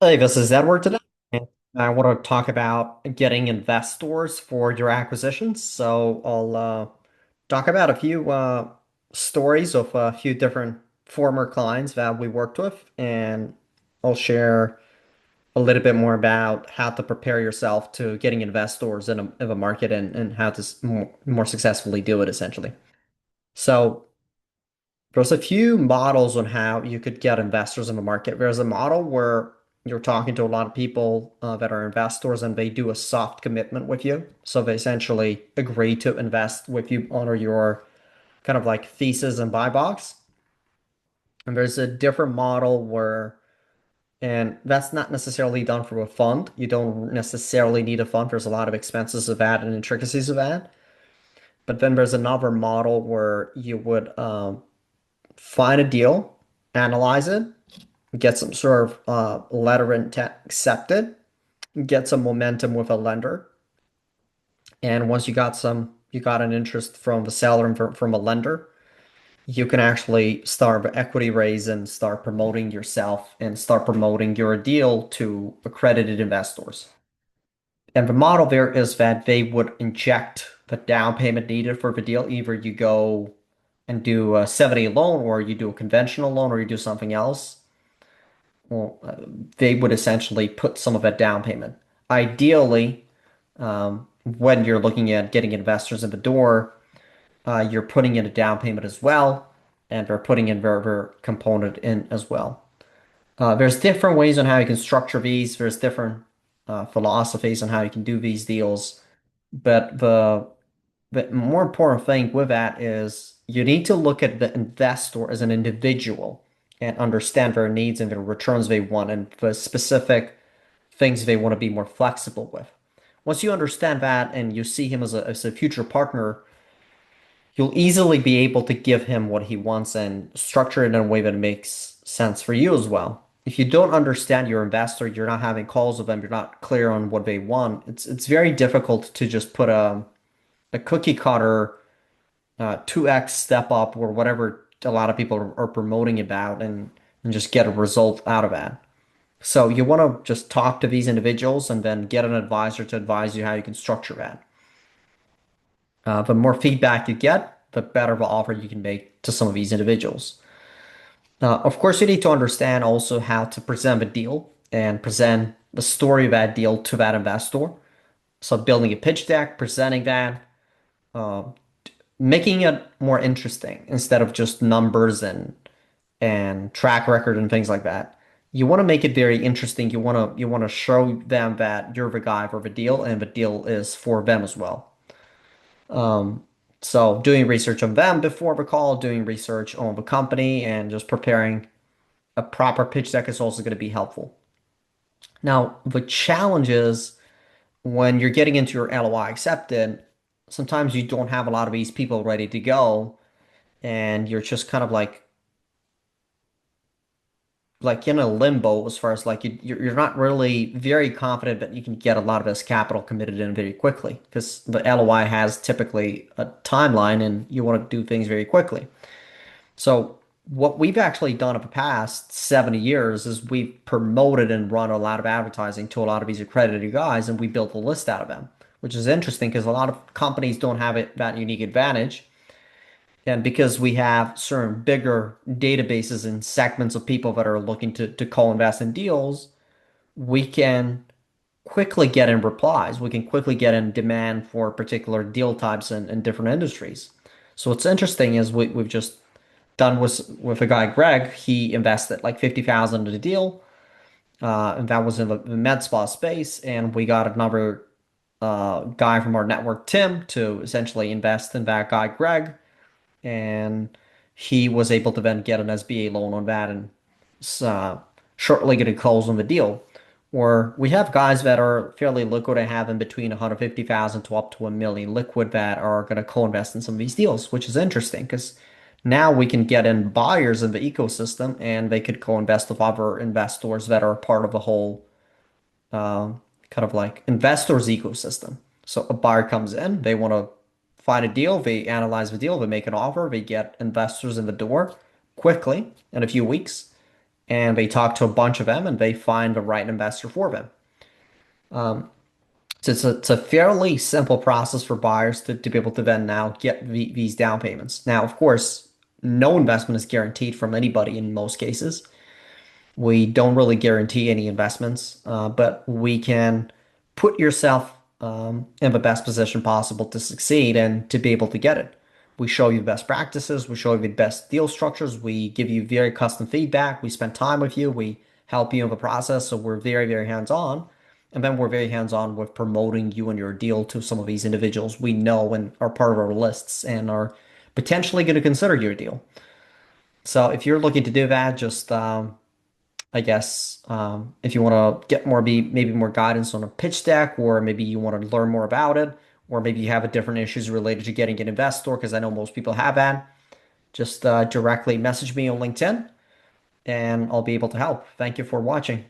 Hey, this is Edward today, and I want to talk about getting investors for your acquisitions. So I'll talk about a few stories of a few different former clients that we worked with, and I'll share a little bit more about how to prepare yourself to getting investors in a market and how to more successfully do it, essentially. So there's a few models on how you could get investors in the market. There's a model where you're talking to a lot of people that are investors and they do a soft commitment with you. So they essentially agree to invest with you under your kind of like thesis and buy box. And there's a different model where, and that's not necessarily done through a fund. You don't necessarily need a fund. There's a lot of expenses of that and intricacies of that. But then there's another model where you would find a deal, analyze it, get some sort of letter of intent accepted, get some momentum with a lender, and once you got an interest from the seller and from a lender, you can actually start the equity raise and start promoting yourself and start promoting your deal to accredited investors. And the model there is that they would inject the down payment needed for the deal. Either you go and do a 70 loan, or you do a conventional loan, or you do something else. Well, they would essentially put some of that down payment. Ideally, when you're looking at getting investors in the door, you're putting in a down payment as well, and they're putting in their component in as well. There's different ways on how you can structure these. There's different philosophies on how you can do these deals, but the more important thing with that is you need to look at the investor as an individual and understand their needs and their returns they want and the specific things they want to be more flexible with. Once you understand that and you see him as a future partner, you'll easily be able to give him what he wants and structure it in a way that makes sense for you as well. If you don't understand your investor, you're not having calls with them, you're not clear on what they want, it's very difficult to just put a cookie cutter 2x step up or whatever a lot of people are promoting about and just get a result out of that. So you want to just talk to these individuals and then get an advisor to advise you how you can structure that. The more feedback you get, the better of an offer you can make to some of these individuals. Of course, you need to understand also how to present a deal and present the story of that deal to that investor. So building a pitch deck, presenting that, uh, making it more interesting instead of just numbers and track record and things like that. You want to make it very interesting. You want to show them that you're the guy for the deal and the deal is for them as well. Um, so doing research on them before the call, doing research on the company, and just preparing a proper pitch deck is also going to be helpful. Now, the challenge is when you're getting into your LOI accepted, sometimes you don't have a lot of these people ready to go, and you're just kind of like in a limbo as far as like you're not really very confident that you can get a lot of this capital committed in very quickly because the LOI has typically a timeline and you want to do things very quickly. So what we've actually done in the past 70 years is we've promoted and run a lot of advertising to a lot of these accredited guys and we built a list out of them, which is interesting because a lot of companies don't have that unique advantage. And because we have certain bigger databases and segments of people that are looking to co-invest in deals, we can quickly get in replies. We can quickly get in demand for particular deal types in different industries. So what's interesting is we've just done with a guy, Greg. He invested like 50,000 in a deal, and that was in the med spa space. And we got another guy from our network, Tim, to essentially invest in that guy, Greg, and he was able to then get an SBA loan on that and uh, shortly get a close on the deal. Or we have guys that are fairly liquid and have in between 150,000 to up to a million liquid that are going to co-invest in some of these deals, which is interesting because now we can get in buyers in the ecosystem and they could co-invest with other investors that are part of the whole kind of like investors ecosystem. So a buyer comes in, they want to find a deal, they analyze the deal, they make an offer, they get investors in the door quickly in a few weeks, and they talk to a bunch of them and they find the right investor for them. So it's a fairly simple process for buyers to be able to then now get these down payments. Now, of course, no investment is guaranteed from anybody in most cases. We don't really guarantee any investments, but we can put yourself in the best position possible to succeed and to be able to get it. We show you the best practices, we show you the best deal structures, we give you very custom feedback, we spend time with you, we help you in the process, so we're very, very hands-on. And then we're very hands-on with promoting you and your deal to some of these individuals we know and are part of our lists and are potentially going to consider your deal. So if you're looking to do that, just I guess if you want to get more, maybe more guidance on a pitch deck, or maybe you want to learn more about it, or maybe you have a different issues related to getting an investor, because I know most people have that, just directly message me on LinkedIn and I'll be able to help. Thank you for watching.